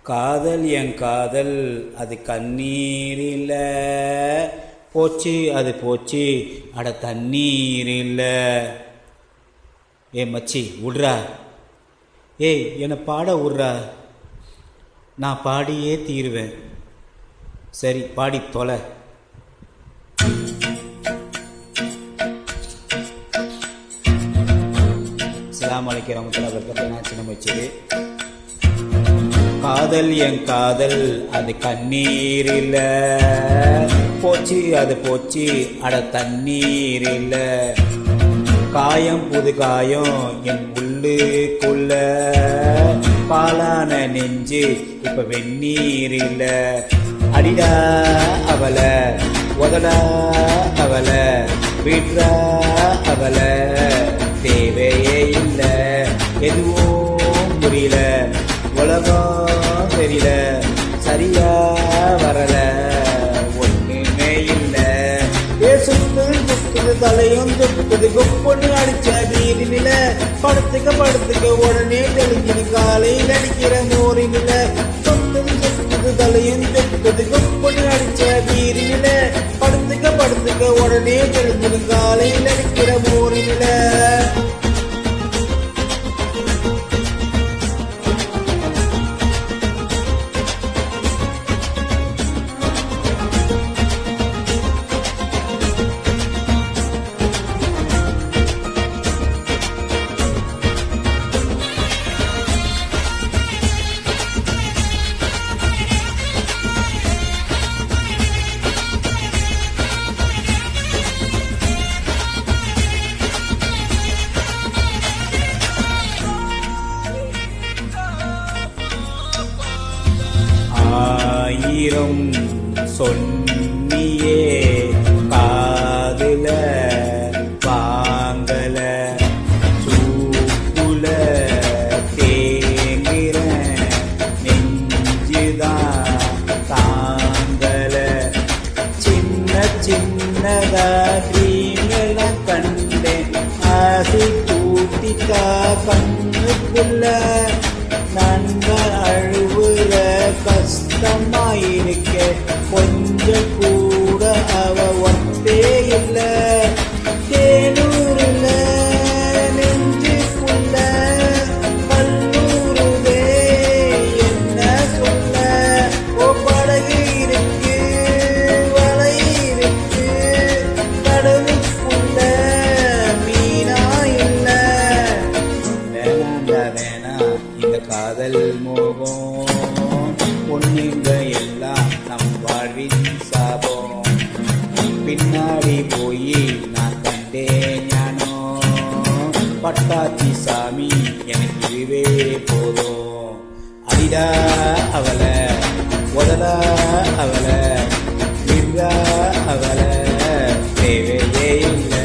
காதல் என் காதல் அது கண்ணீரில்ல போச்சு, அது போச்சு அட தண்ணீரில்ல. மச்சி விட்றா, என்னை பாட விட்றா, நான் பாடியே தீருவேன். சரி பாடி தொலை. அஸ்ஸலாமு அலைக்கும் வரஹ்மத்துல்லாஹி வபரகாத்துஹு. நான் சின்ன மச்சிது. காதல் என் காதல் அது கண்ணீரில்ல போச்சு, அது போச்சு அட தண்ணீரில்ல. காயம் புது காயம் என் உள்ளுக்குள்ள, பாலான நெஞ்சு இப்ப வெந்நீரில்ல. அடிடா அவள உதடா அவள விட்றா அவள, தேவையே இல்லை எதுவும் புரியல, உலகம் தெரியல, சரியா வரல, ஒண்ணுமே இல்லை. சுத்துது தலையும் துப்புது குப்புன்னு அடிச்ச வீரினில, படுத்துக்க உடனே தெளிஞ்சினு காலையில் அடிக்கிற மோரினில. சுத்துது தலையும் துப்புது குப்புன்னு அடிச்ச வீரினில, படுத்துக்க உடனே தெளிஞ்சினு காலையில் அடிக்கிற மோரினில. ஆயிரம் சொன்னியே காதுல வாங்கல, சூப்புல தேங்கிற நெஞ்சுதான் தாங்கல. சின்னதா கிரீமெல்லாம் கண்டேன், ஆசை கூட்டிட்டா கண்ணுக்குள்ள. நண்பர் அழுவுற கஷ்டமாயிருக்க, கொஞ்சம் கூட அவ ஒத்தே இல்ல. தேனூருல நெஞ்சுக்குள்ள கல்லூருதே என்ன சொல்ல. படகு இருக்கு வலை இருக்கு, கடவுளுக்குள்ள மீனா இல்ல. வேணா இந்த காதல் மோகம், பொண்ணுங்க எல்லாம் நம் வாழ்வின் சாபம். பின்னாடி போய் நான் கண்டேன் ஞானோ, பட்டாச்சி சாமி எனக்கு இதுவே போதும். அடிடா அவள உதடா அவள விட்றா அவள, தேவையே இல்லை.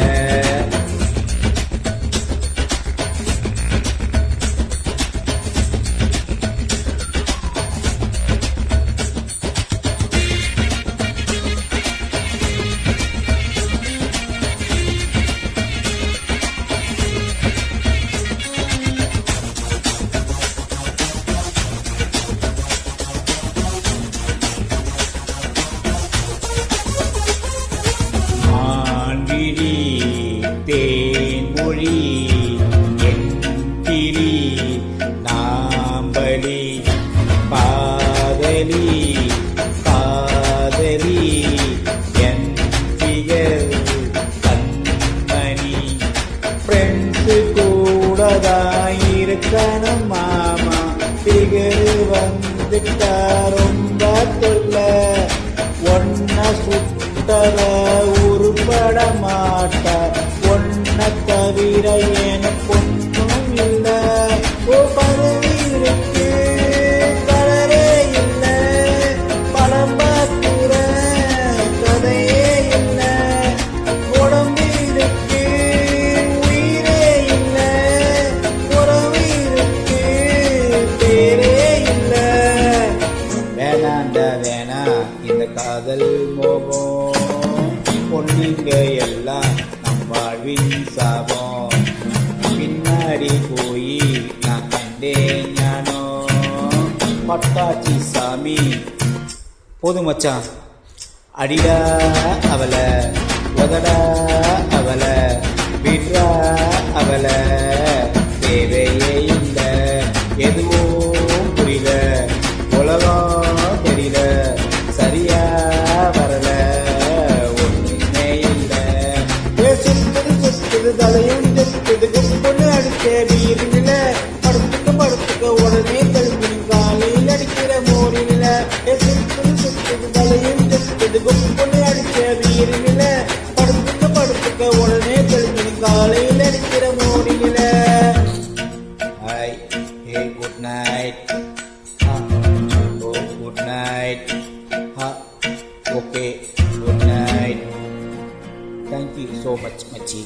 தேன்மொழி என் கிளி நாம்பலி, காதலி காதலி என் பிகர் கண்மணி. ஃப்ரெண்ட்ஸு கூடதான் இருக்கணும் மாமா, பிகர் வந்துட்டா ரொம்ப தொல்ல. ஒன்ன சுட்டத உருப்பட மாட்டா, ஒன்ன தவிர எனக்கு ஒன்றும் இல்ல. பதவி இருக்கு கலரே இல்ல, படம் பார்க்கிற கதையே இல்ல. உடம்பு இருக்கு உயிரே இல்ல, உறவு இருக்கு பேரே இல்ல. வேணாண்டா வேணா இந்த காதல் மோகம், பொண்ணுங்க எல்லாம் நம் வாழ்வின் சாபம். பின்னாடி போய் நான் கண்டேன் ஞானோ, பட்டாச்சி சாமி. போதும் மச்சான். அடிடா அவள உதடா அவள விட்ரா அவள தேவையே இல்ல எதுவும் புரியல உலகம் தெரியல சரியா வரல ஒண்ணுமே இல்ல சுத்துது தலையும் சுத்துது கும்புன்னு அடிச்ச வீரில படுத்துக்க உடனே கழுவி காலையில் அடிக்கிற மோரில சுத்துது தலையும் சுத்துது கும்புன்னு அடிச்ச வீரில படுத்துக்க உடனே கழுவி காலையில் அடிக்கிற மோரில. Hi, hey, good night. Oh, good night. Okay, good night. Thank you so much, Machi.